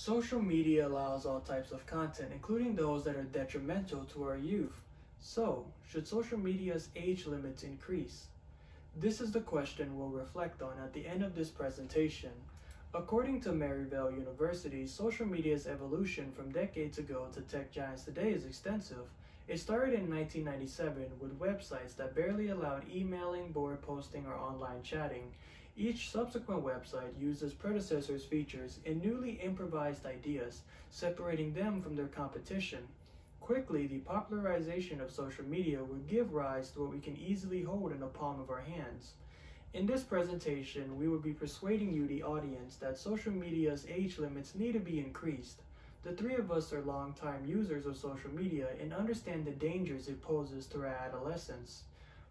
Social media allows all types of content, including those that are detrimental to our youth. So, should social media's age limits increase? This is the question we'll reflect on at the end of this presentation. According to Maryville University, social media's evolution from decades ago to tech giants today is extensive. It started in 1997 with websites that barely allowed emailing, board posting, or online chatting. Each subsequent website used its predecessor's features and newly improvised ideas, separating them from their competition. Quickly, the popularization of social media would give rise to what we can easily hold in the palm of our hands. In this presentation, we will be persuading you, the audience, that social media's age limits need to be increased. The three of us are longtime users of social media and understand the dangers it poses to our adolescents.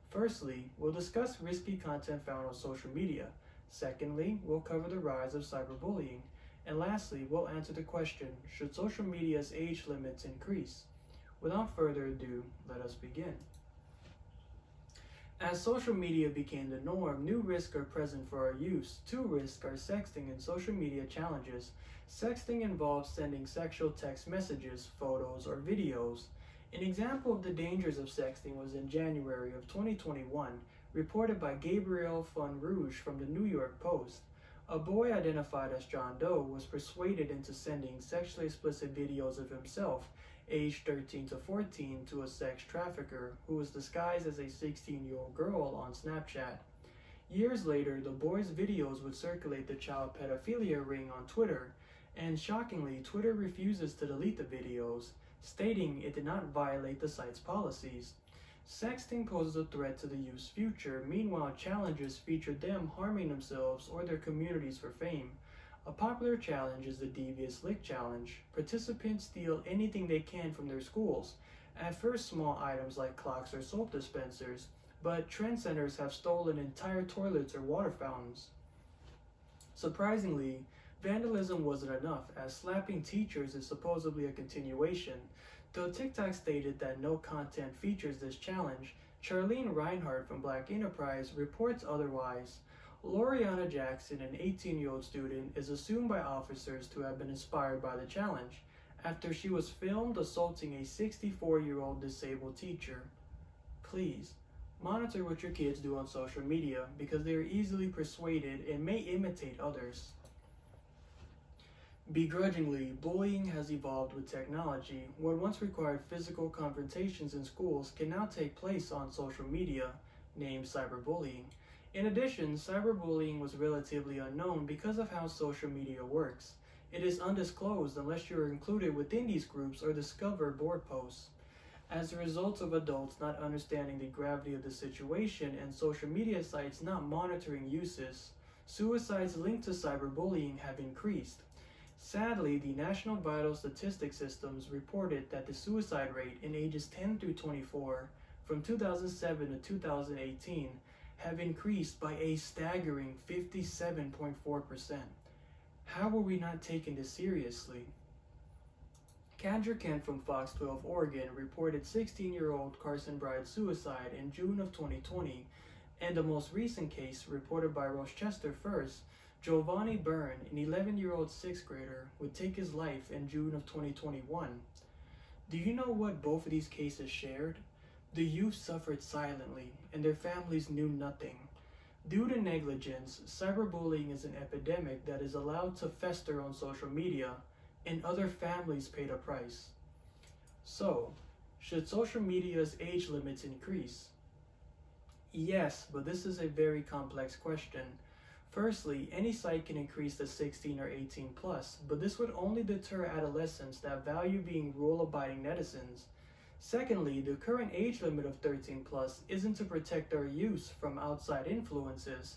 Firstly, we'll discuss risky content found on social media. Secondly, we'll cover the rise of cyberbullying. And lastly, we'll answer the question, should social media's age limits increase? Without further ado, let us begin. As social media became the norm, new risks are present for our use. Two risks are sexting and social media challenges. Sexting involves sending sexual text messages, photos, or videos. An example of the dangers of sexting was in January of 2021, reported by Gabriel Fonrouge from the New York Post. A boy identified as John Doe was persuaded into sending sexually explicit videos of himself, aged 13 to 14, to a sex trafficker who was disguised as a 16-year-old girl on Snapchat. Years later, the boy's videos would circulate the child pedophilia ring on Twitter, and shockingly, Twitter refuses to delete the videos, stating it did not violate the site's policies. Sexting poses a threat to the youth's future. Meanwhile, challenges feature them harming themselves or their communities for fame. A popular challenge is the Devious Lick Challenge. Participants steal anything they can from their schools, at first small items like clocks or soap dispensers, but trendsetters have stolen entire toilets or water fountains. Surprisingly, vandalism wasn't enough, as slapping teachers is supposedly a continuation. Though TikTok stated that no content features this challenge, Charlene Reinhardt from Black Enterprise reports otherwise. Loriana Jackson, an 18-year-old student, is assumed by officers to have been inspired by the challenge after she was filmed assaulting a 64-year-old disabled teacher. Please, monitor what your kids do on social media because they are easily persuaded and may imitate others. Begrudgingly, bullying has evolved with technology. What once required physical confrontations in schools can now take place on social media, named cyberbullying. In addition, cyberbullying was relatively unknown because of how social media works. It is undisclosed unless you are included within these groups or discover board posts. As a result of adults not understanding the gravity of the situation and social media sites not monitoring uses, suicides linked to cyberbullying have increased. Sadly, the National Vital Statistics Systems reported that the suicide rate in ages 10 through 24 from 2007 to 2018 have increased by a staggering 57.4%. How were we not taking this seriously? Kendra Kent from Fox 12 Oregon reported 16-year-old Carson Bride's suicide in June of 2020, and the most recent case reported by Rochester First, Giovanni Byrne, an 11-year-old sixth grader, would take his life in June of 2021. Do you know what both of these cases shared? The youth suffered silently, and their families knew nothing. Due to negligence, cyberbullying is an epidemic that is allowed to fester on social media, and other families pay the price. So, should social media's age limits increase? Yes, but this is a very complex question. Firstly, any site can increase to 16 or 18 plus, but this would only deter adolescents that value being rule-abiding netizens. Secondly, the current age limit of 13 plus isn't to protect our youth from outside influences,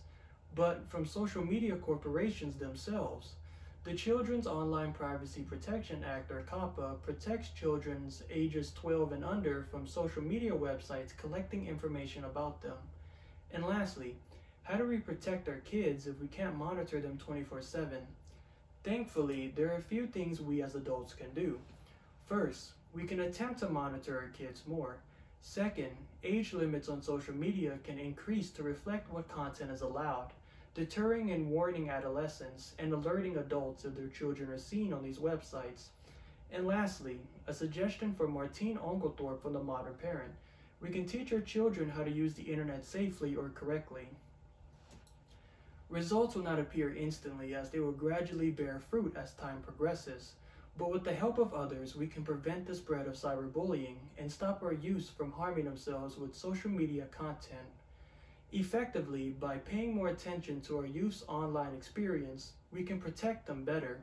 but from social media corporations themselves. The Children's Online Privacy Protection Act, or COPPA, protects children's ages 12 and under from social media websites collecting information about them. And lastly, how do we protect our kids if we can't monitor them 24/7? Thankfully, there are a few things we as adults can do. First, we can attempt to monitor our kids more. Second, age limits on social media can increase to reflect what content is allowed. deterring and warning adolescents, and alerting adults if their children are seen on these websites. And lastly, a suggestion from Martine Onglethorpe from The Modern Parent. We can teach our children how to use the internet safely or correctly. Results will not appear instantly, as they will gradually bear fruit as time progresses. But with the help of others, we can prevent the spread of cyberbullying and stop our youth from harming themselves with social media content. Effectively, by paying more attention to our youth's online experience, we can protect them better.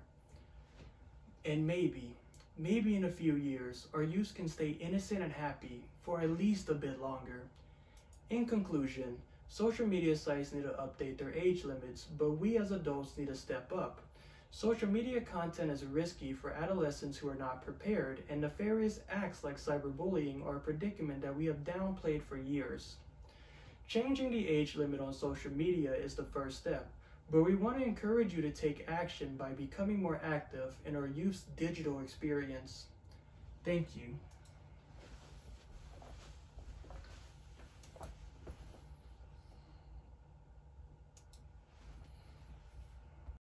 And maybe in a few years, our youth can stay innocent and happy for at least a bit longer. In conclusion, social media sites need to update their age limits, but we as adults need to step up. Social media content is risky for adolescents who are not prepared, and nefarious acts like cyberbullying are a predicament that we have downplayed for years. Changing the age limit on social media is the first step, but we want to encourage you to take action by becoming more active in our youth's digital experience. Thank you.